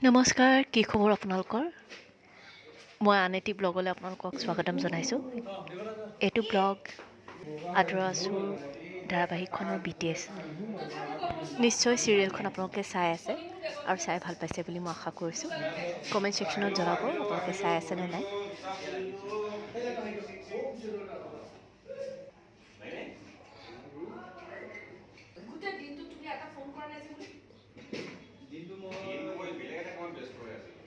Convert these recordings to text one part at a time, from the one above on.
নমস্কাৰ, কি খবৰ আপোনালোকৰ? মই আন এটি ব্লগলৈ আপোনালোকক স্বাগতম জনাইছোঁ। এইটো ব্লগ আদৰা আছুৰ ধাৰাবাহিকখনৰ BTS। নিশ্চয় চিৰিয়েলখন আপোনালোকে চাই আছে আৰু চাই ভাল পাইছে বুলি মই আশা কৰিছোঁ। কমেণ্ট ছেকশ্যনত জনাব আপোনালোকে চাই আছে নে নাই। গোটেই দিনটো তুমি এটা ফোন কৰা নাই যে মোক। দিনটো মই বেলেগ এটা কামত ব্যস্ত হৈ আছিলোঁ।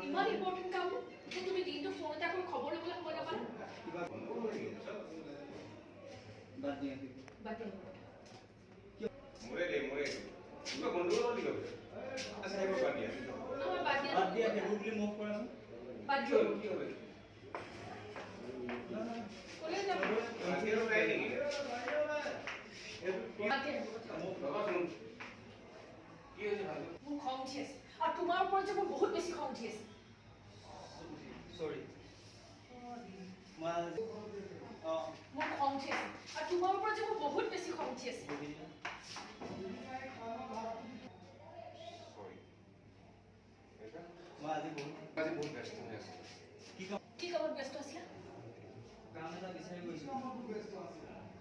ইমান ইম্পৰ্টেণ্ট কাম যে তুমি দিনটো ফোন এটা কৰি খবৰ ল'বলৈ সময় নাপালা। কিবা বন্ধ কৰি বাদ দিয়া মোৰে কিবা গণ্ডগোল হ'ল নেকি? আচ্ছা সেইবোৰ বাদ দিয়া। নহয় বাদ দিয়া সেইবোৰ বুলি মোক কৰাচোন। বাদ কি দিয়া। হ'ল? ক'লে যাব? বাহিৰত নাই নেকি? বাদ দিয়া। মোক ৰ'বাচোন। কি হৈছে ভাল? মোৰ খং উঠি আছে আৰু তোমাৰ ওপৰত যে মোৰ বহুত বেছি খং উঠি আছে। সৰি। মোৰ খং উঠি আছে আৰু তোমাৰ ওপৰত যে মোৰ বহুত বেছি খং উঠি আছে। সৰি। মই আজি বহুত ব্যস্ত হৈ আছোঁ। কি কামত ব্যস্ত আছিলা? কাম এটা বিচাৰি গৈছোঁ।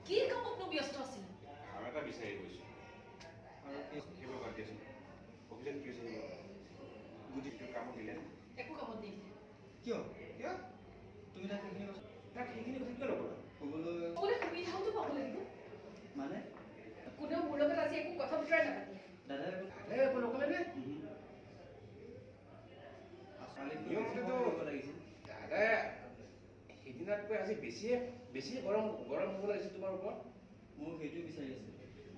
কি কামতনো ব্যস্ত আছিলা? কাম এটা বিচাৰি গৈছোঁ। আৰু সেইবোৰ বাদ দিয়াচোন। অভিযান কি হৈছে সেইবোৰ? বুদ্ধিটো কামত দিলে। একো কামত নিদিলে। কিয়? তুমি তাক সেইখিনি কথা কিয় নকৰা? ক'বলৈ সুবিধাওতো পাব লাগিব। মানে কোনেও মোৰ লগত আজি একো কথা বতৰাই নাপাতিলে। দাদাই একো নক'লে নে? নিয়মটোতো দাদাই সেইদিনাতকৈ আজি বেছি গৰম হ'ব লাগিছিল তোমাৰ ওপৰত। মোৰ সেইটোৱে বিচাৰি আছে।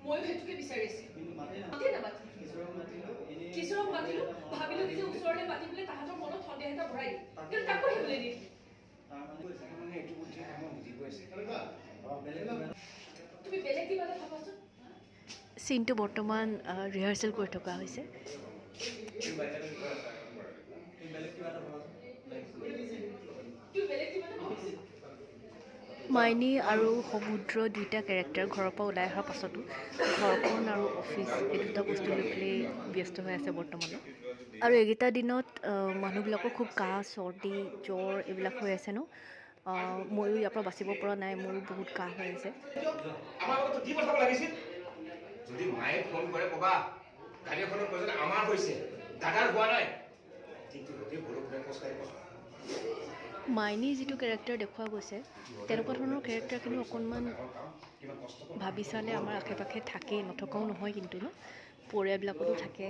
ময়ো সেইটোকে বিচাৰি আছোঁ। কিন্তু মাতে নামাতিলে। কিশোৰক মাতিলোঁ এনেই কিশোৰক মাতিলোঁ, ভাবিলোঁ যে ওচৰলৈ মাতি পেলাই তাহাঁতৰ মনত সন্দেহ এটা ভৰাই দিম। কিন্তু তাকো সেইবলৈ নিদিলে। তাৰমানে এইটো বুদ্ধিয়ে কামত নিদিব আছে। তুমি বেলেগ কিবা এটা ভাবাচোন। চিনটো বৰ্তমান ৰিহাৰ্চেল কৰি থকা হৈছে। তুমি বেলেগ কিবা এটা ভাবাচোন। তুমি বেলেগ কিবা এটা ভাবাচোন। মাইনী আৰু সমুদ্ৰ দুইটা কেৰেক্টাৰ ঘৰৰ পৰা ওলাই অহাৰ পাছতো ঘৰখন আৰু অফিচ এই দুটা বস্তু লৈ পেলাই ব্যস্ত হৈ আছে বৰ্তমানে। আৰু এইকেইটা দিনত মানুহবিলাকৰ খুব কাহ চৰ্দি জ্বৰ এইবিলাক হৈ আছে ন। ময়ো ইয়াৰ পৰা বাচিব পৰা নাই, মোৰো বহুত কাহ হৈ আছে। আমাৰ আগত দি পঠাব লাগিছিল। যদি মায়ে ফোন কৰে ক'বা গাড়ী এখনৰ প্ৰয়োজন আমাৰ হৈছে, দাদাৰ হোৱা নাই। কিন্তু গোটেই বৰষুণে খোজকাঢ়ি মাইনী যিটো কেৰেক্টাৰ দেখুওৱা গৈছে তেনেকুৱা ধৰণৰ কেৰেক্টাৰ কিন্তু অকণমান ভাবি চালে আমাৰ আশে পাশে থাকেই, নথকাও নহয় কিন্তু ন। পৰিয়ালবিলাকতো থাকে,